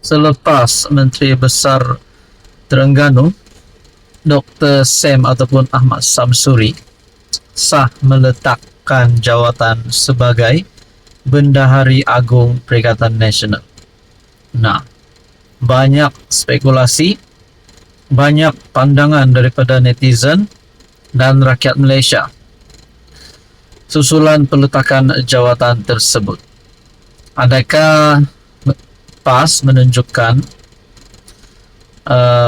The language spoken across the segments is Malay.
selepas Menteri Besar Terengganu Dr. Sam ataupun Ahmad Samsuri sah meletakkan jawatan sebagai Bendahari Agung Perikatan Nasional. Nah, banyak spekulasi, banyak pandangan daripada netizen dan rakyat Malaysia susulan peletakan jawatan tersebut. Adakah PAS menunjukkan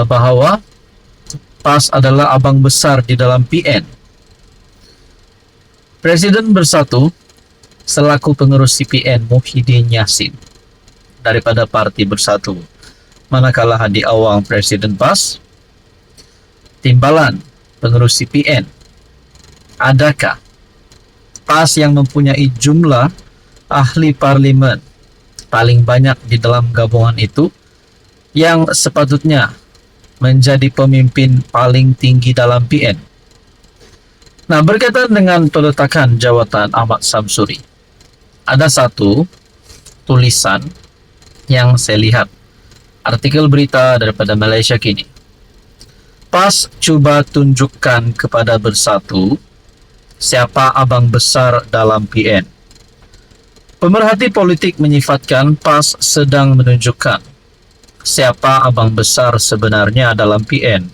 bahawa PAS adalah abang besar di dalam PN? Presiden Bersatu selaku pengurus CPN Muhyiddin Yassin daripada Parti Bersatu, manakala Hadi Awang Presiden PAS. Timbalan pengurus CPN, adakah PAS yang mempunyai jumlah ahli parlimen paling banyak di dalam gabungan itu yang sepatutnya menjadi pemimpin paling tinggi dalam PN? Nah, berkaitan dengan peletakan jawatan Ahmad Samsuri, ada satu tulisan yang saya lihat, artikel berita daripada Malaysia Kini. PAS cuba tunjukkan kepada Bersatu siapa abang besar dalam PN. Pemerhati politik menyifatkan PAS sedang menunjukkan siapa abang besar sebenarnya dalam PN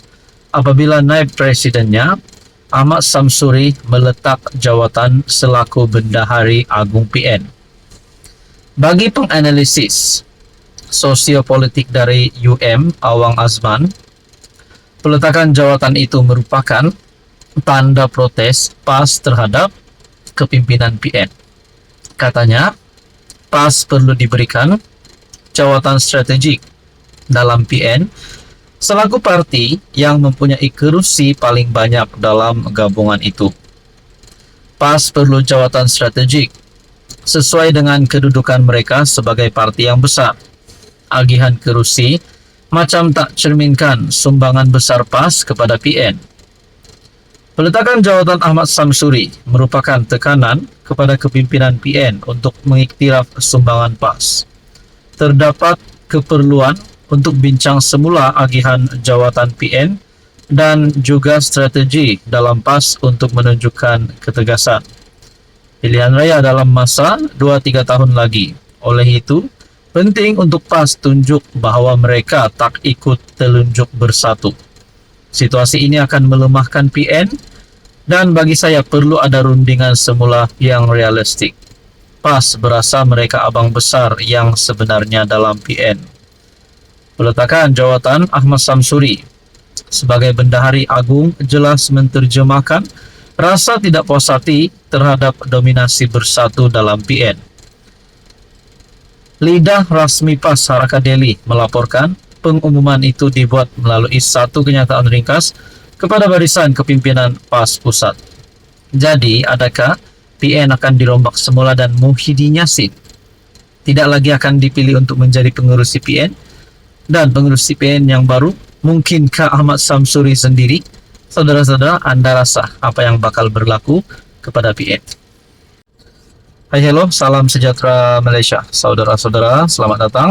apabila naib presidennya Ahmad Samsuri meletak jawatan selaku Bendahari Agung PN. Bagi penganalisis sosiopolitik dari UM Awang Azman, peletakan jawatan itu merupakan tanda protes PAS terhadap kepimpinan PN. Katanya, PAS perlu diberikan jawatan strategik dalam PN selaku parti yang mempunyai kerusi paling banyak dalam gabungan itu. PAS perlu jawatan strategik sesuai dengan kedudukan mereka sebagai parti yang besar. Agihan kerusi macam tak cerminkan sumbangan besar PAS kepada PN. Peletakan jawatan Ahmad Samsuri merupakan tekanan kepada kepimpinan PN untuk mengiktiraf sumbangan PAS. Terdapat keperluan untuk bincang semula agihan jawatan PN dan juga strategi dalam PAS untuk menunjukkan ketegasan. Pilihan raya dalam masa 2-3 tahun lagi. Oleh itu, penting untuk PAS tunjuk bahawa mereka tak ikut telunjuk Bersatu. Situasi ini akan melemahkan PN dan bagi saya perlu ada rundingan semula yang realistik. PAS berasa mereka abang besar yang sebenarnya dalam PN. Peletakan jawatan Ahmad Samsuri sebagai Bendahari Agung jelas menterjemahkan rasa tidak puas hati terhadap dominasi Bersatu dalam PN. Lidah rasmi PAS Harakah Delhi melaporkan pengumuman itu dibuat melalui satu kenyataan ringkas kepada barisan kepimpinan PAS Pusat. Jadi, adakah PN akan dirombak semula dan Muhyiddin Yassin tidak lagi akan dipilih untuk menjadi pengurus CPN? Dan pengurus CPN yang baru, mungkinkah Ahmad Samsuri sendiri? Saudara-saudara, Anda rasa apa yang bakal berlaku kepada PN? Hai, hello, salam sejahtera Malaysia. Saudara-saudara, selamat datang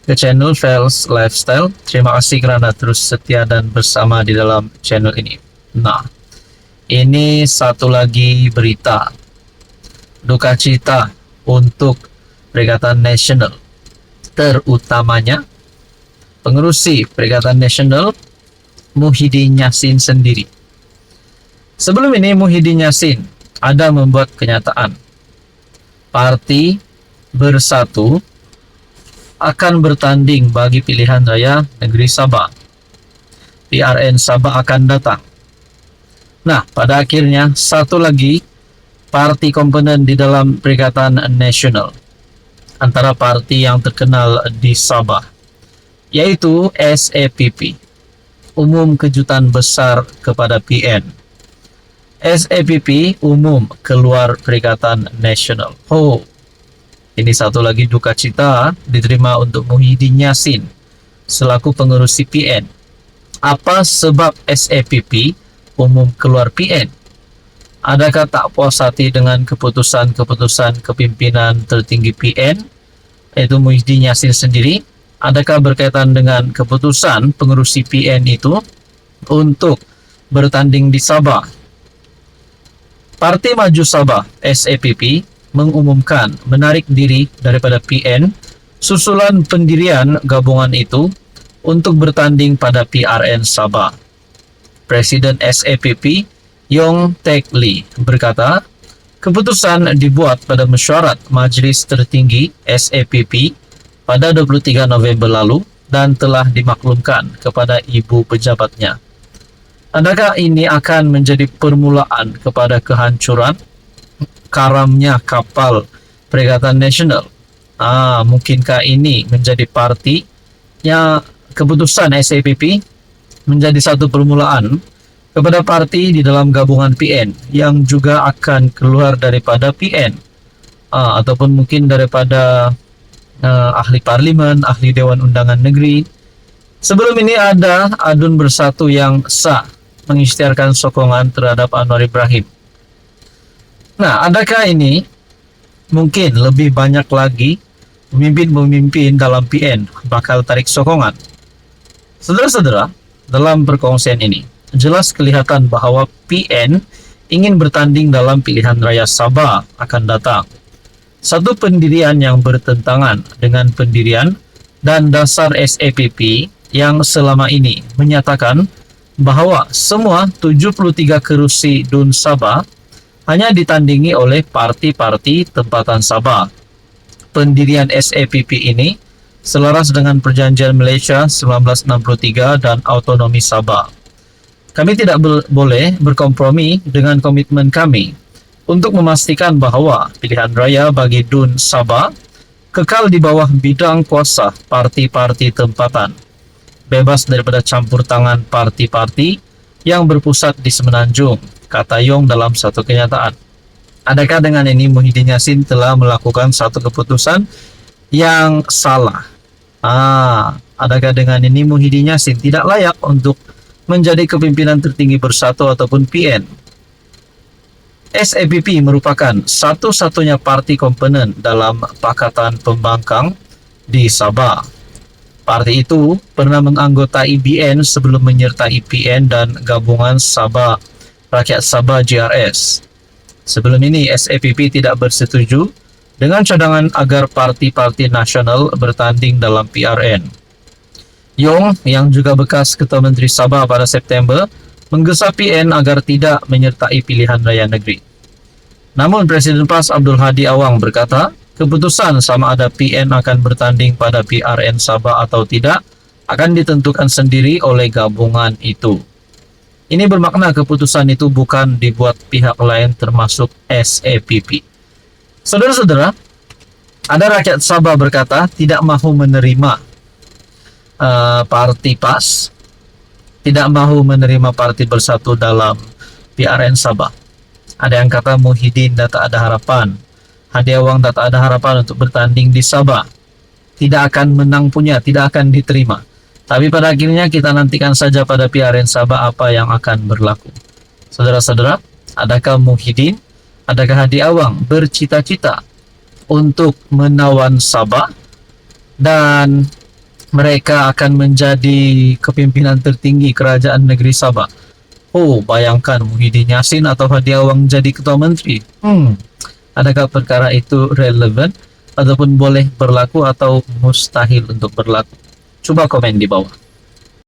ke channel Fels Lifestyle. Terima kasih kerana terus setia dan bersama di dalam channel ini. Nah, ini satu lagi berita duka cita untuk Perikatan Nasional, terutamanya pengerusi Perikatan Nasional Muhyiddin Yassin sendiri. Sebelum ini Muhyiddin Yassin ada membuat kenyataan Parti Bersatu akan bertanding bagi pilihan raya negeri Sabah. PRN Sabah akan datang. Nah, pada akhirnya satu lagi parti komponen di dalam Perikatan Nasional antara parti yang terkenal di Sabah, yaitu SAPP, umum kejutan besar kepada PN. SAPP umum keluar Perikatan Nasional. Oh, ini satu lagi duka cita diterima untuk Muhyiddin Yassin selaku pengurus CPN. Apa sebab SAPP umum keluar PN? Adakah tak puas hati dengan keputusan-keputusan kepimpinan tertinggi PN, yaitu Muhyiddin Yassin sendiri? adakah berkaitan dengan keputusan pengurus CPN itu untuk bertanding di Sabah? Parti Maju Sabah (SAPP) mengumumkan menarik diri daripada PN susulan pendirian gabungan itu untuk bertanding pada PRN Sabah. Presiden SAPP Yong Tek Lee berkata, keputusan dibuat pada mesyuarat Majlis Tertinggi SAPP pada 23 November lalu dan telah dimaklumkan kepada ibu pejabatnya. Adakah ini akan menjadi permulaan kepada kehancuran karamnya kapal Perikatan Nasional? Mungkinkah ini menjadi partinya keputusan SAPP menjadi satu permulaan kepada parti di dalam gabungan PN yang juga akan keluar daripada PN, ataupun mungkin daripada ahli parlimen, ahli Dewan Undangan Negeri. Sebelum ini ada adun bersatu yang sah mengisytiharkan sokongan terhadap Anwar Ibrahim. Nah, adakah ini mungkin lebih banyak lagi pemimpin-pemimpin dalam PN bakal tarik sokongan? Saudara-saudara, dalam perkongsian ini jelas kelihatan bahwa PN ingin bertanding dalam pilihan raya Sabah akan datang. Satu pendirian yang bertentangan dengan pendirian dan dasar SAPP yang selama ini menyatakan bahwa semua 73 kerusi DUN Sabah hanya ditandingi oleh parti-parti tempatan Sabah. Pendirian SAPP ini selaras dengan Perjanjian Malaysia 1963 dan Autonomi Sabah. Kami tidak boleh berkompromi dengan komitmen kami untuk memastikan bahwa pilihan raya bagi DUN Sabah kekal di bawah bidang kuasa parti-parti tempatan, bebas daripada campur tangan parti-parti yang berpusat di Semenanjung, kata Yong dalam satu kenyataan. Adakah dengan ini Muhyiddin Yassin telah melakukan satu keputusan yang salah? Adakah dengan ini Muhyiddin Yassin tidak layak untuk menjadi kepimpinan tertinggi Bersatu ataupun PN? SAPP merupakan satu-satunya parti komponen dalam Pakatan Pembangkang di Sabah. Parti itu pernah menganggotai BN sebelum menyertai PN dan gabungan Sabah Rakyat Sabah GRS. Sebelum ini SAPP tidak bersetuju dengan cadangan agar parti-parti nasional bertanding dalam PRN. Yong yang juga bekas Ketua Menteri Sabah pada September menggesa PN agar tidak menyertai pilihan raya negeri. Namun Presiden PAS Abdul Hadi Awang berkata, keputusan sama ada PN akan bertanding pada PRN Sabah atau tidak akan ditentukan sendiri oleh gabungan itu. Ini bermakna keputusan itu bukan dibuat pihak lain termasuk SAPP. Saudara-saudara, ada rakyat Sabah berkata tidak mahu menerima parti PAS, tidak mahu menerima parti Bersatu dalam PRN Sabah. Ada yang kata Muhyiddin tak ada harapan, Hadi Awang tak ada harapan untuk bertanding di Sabah, tidak akan menang punya, tidak akan diterima. Tapi pada akhirnya kita nantikan saja pada PRN Sabah apa yang akan berlaku. Saudara-saudara, adakah Muhyiddin, adakah Hadi Awang bercita-cita untuk menawan Sabah dan mereka akan menjadi kepimpinan tertinggi kerajaan negeri Sabah? Bayangkan Muhyiddin Yassin atau Hadi Awang jadi ketua menteri. Adakah perkara itu relevan ataupun boleh berlaku atau mustahil untuk berlaku? Coba komen di bawah.